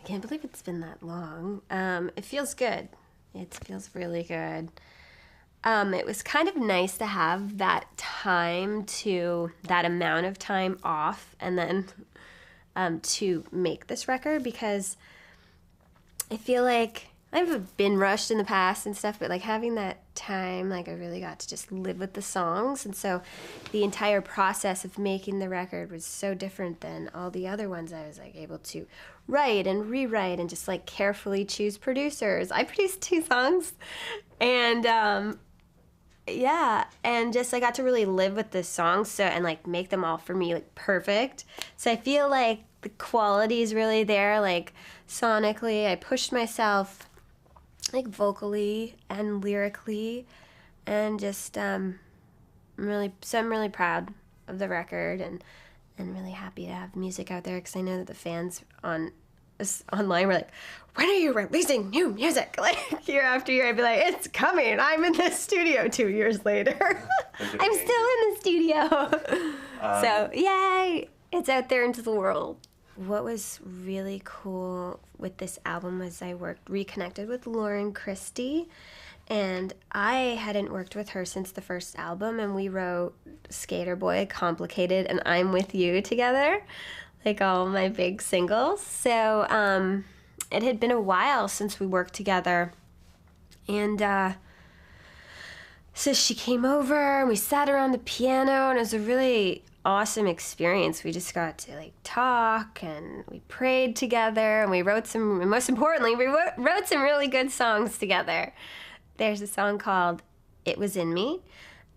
can't believe it's been that long. It feels good. It feels really good. It was kind of nice to have that amount of time off, and then to make this record, because I feel like I've been rushed in the past and stuff, but like having that time, like I really got to just live with the songs. And so the entire process of making the record was so different than all the other ones. I was like able to write and rewrite and just like carefully choose producers. I produced 2 songs, and and just I got to really live with the songs, and like make them all for me like perfect. So I feel like the quality is really there, like sonically. I pushed myself like vocally and lyrically, and just I'm really proud of the record, and really happy to have music out there, because I know that the fans online were like, when are you releasing new music? Like year after year, I'd be like, it's coming. I'm in the studio 2 years later. I'm still in the studio. So yay, it's out there into the world. What was really cool with this album was I reconnected with Lauren Christie, and I hadn't worked with her since the first album, and we wrote Skater Boy, Complicated, and I'm With You together, like all my big singles. So it had been a while since we worked together, and so she came over and we sat around the piano, and it was a really awesome experience. We just got to like talk, and we prayed together, and we wrote and most importantly, we wrote some really good songs together. There's a song called It Was In Me,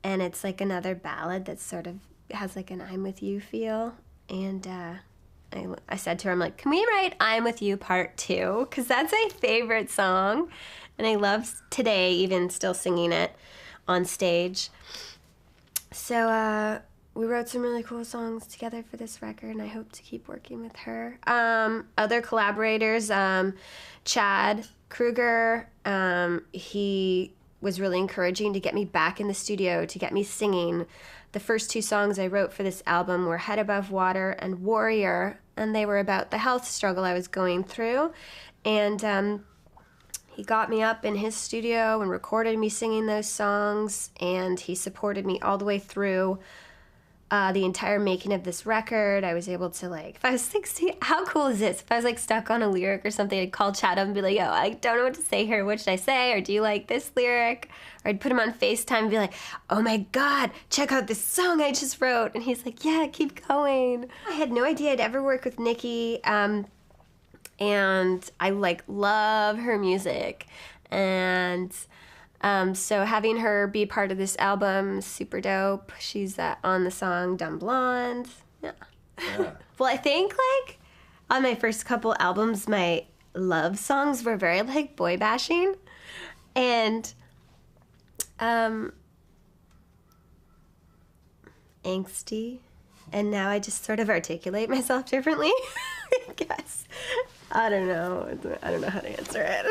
and it's like another ballad that sort of has like an I'm With You feel. And I said to her, I'm like, can we write I'm With You Part 2? Because that's my favorite song, and I love today even still singing it on stage. So we wrote some really cool songs together for this record, and I hope to keep working with her. Other collaborators, Chad Kruger, he was really encouraging to get me back in the studio, to get me singing. The first 2 songs I wrote for this album were Head Above Water and Warrior, and they were about the health struggle I was going through. And he got me up in his studio and recorded me singing those songs, and he supported me all the way through the entire making of this record. I was able to, like, if I was like, see, how cool is this? If I was like stuck on a lyric or something, I'd call Chad up and be like, yo, I don't know what to say here. What should I say? Or do you like this lyric? Or I'd put him on FaceTime and be like, oh my God, check out this song I just wrote. And he's like, yeah, keep going. I had no idea I'd ever work with Nikki. And I like love her music. And so having her be part of this album, super dope. She's on the song Dumb Blonde. Yeah. Well, I think like on my first couple albums, my love songs were very like boy bashing and angsty. And now I just sort of articulate myself differently, I guess. I don't know how to answer it.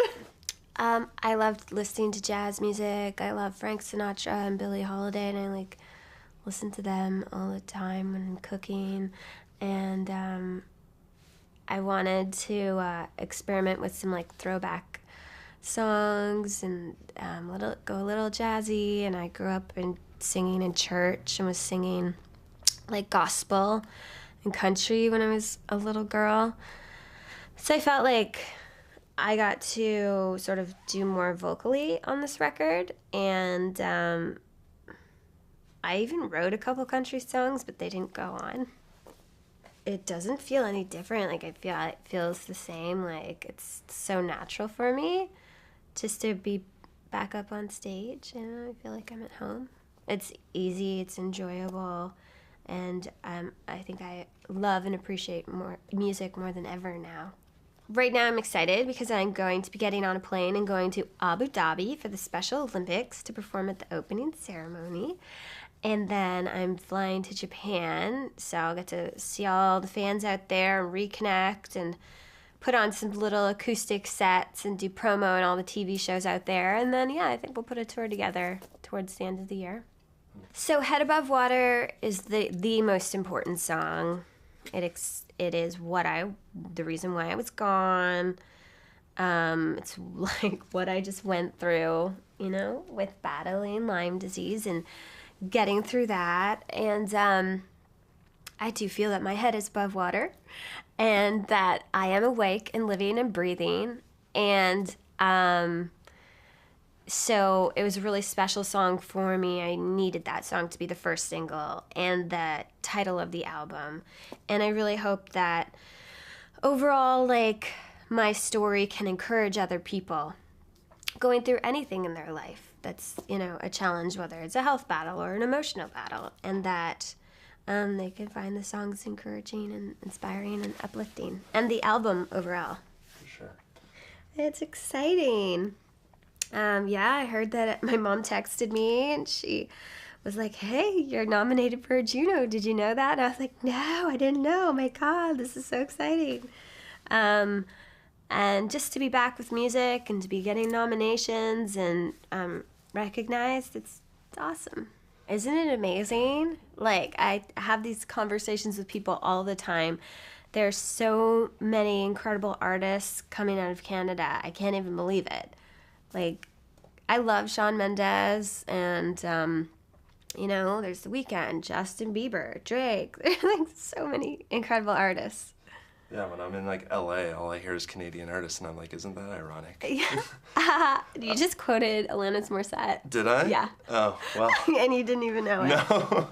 I loved listening to jazz music. I love Frank Sinatra and Billie Holiday, and I like listen to them all the time when I'm cooking. And I wanted to experiment with some like throwback songs and go a little jazzy. And I grew up singing in church and was singing like gospel and country when I was a little girl. So I felt like I got to sort of do more vocally on this record, and I even wrote a couple country songs, but they didn't go on. It doesn't feel any different. Like, I feel it feels the same. Like, it's so natural for me just to be back up on stage, and I feel like I'm at home. It's easy, it's enjoyable, and I think I love and appreciate music more than ever now. Right now I'm excited because I'm going to be getting on a plane and going to Abu Dhabi for the Special Olympics to perform at the opening ceremony. And then I'm flying to Japan, so I'll get to see all the fans out there and reconnect and put on some little acoustic sets and do promo and all the TV shows out there. And then, yeah, I think we'll put a tour together towards the end of the year. So Head Above Water is the most important song. It it is the reason why I was gone. It's like what I just went through, you know, with battling Lyme disease and getting through that. And I do feel that my head is above water and that I am awake and living and breathing. And so it was a really special song for me. I needed that song to be the first single and the title of the album. And I really hope that overall, like, my story can encourage other people going through anything in their life that's, you know, a challenge, whether it's a health battle or an emotional battle, and that they can find the songs encouraging and inspiring and uplifting, and the album overall. For sure. It's exciting. Yeah, I heard that my mom texted me, and she was like, hey, you're nominated for a Juno. Did you know that? And I was like, no, I didn't know. Oh my God, this is so exciting. And just to be back with music and to be getting nominations and recognized, it's awesome. Isn't it amazing? Like, I have these conversations with people all the time. There's so many incredible artists coming out of Canada. I can't even believe it. Like, I love Shawn Mendes and, you know, there's The Weeknd, Justin Bieber, Drake. There's like so many incredible artists. Yeah, when I'm in like LA, all I hear is Canadian artists, and I'm like, isn't that ironic? Yeah. You just quoted Alanis Morissette. Did I? Yeah. Oh, well. And you didn't even know it. No.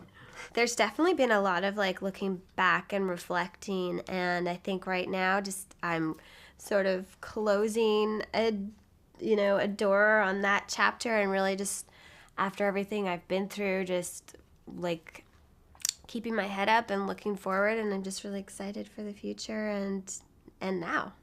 There's definitely been a lot of like looking back and reflecting, and I think right now just I'm sort of closing a door on that chapter, and really just after everything I've been through, just like keeping my head up and looking forward, and I'm just really excited for the future and now.